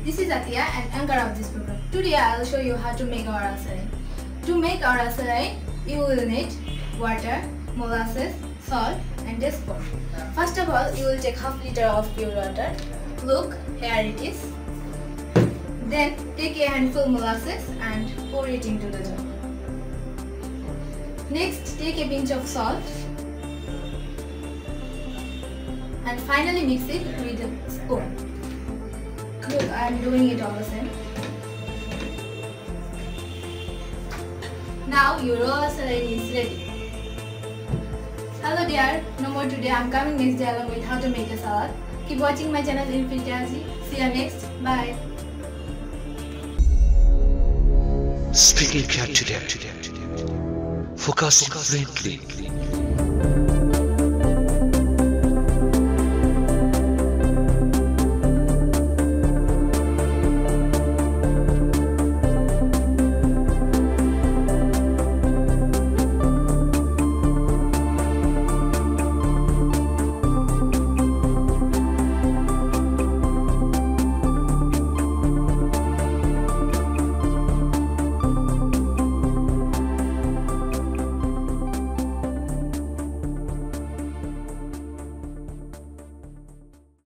This is Atia and anchor of this program. Today I will show you how to make oral saline. To make oral saline, you will need water, molasses, salt and teaspoon. First of all, you will take half liter of pure water. Look, here it is. Then take a handful molasses and pour it into the jar. Next, take a pinch of salt and finally mix it with a spoon. Look, I am doing it all the same. Now your oral saline is ready. Hello dear, no more today. I am coming next day along with how to make a salad. Keep watching my channel Ahzee. See you next. Bye. Speaking cat today. Focus brilliantly.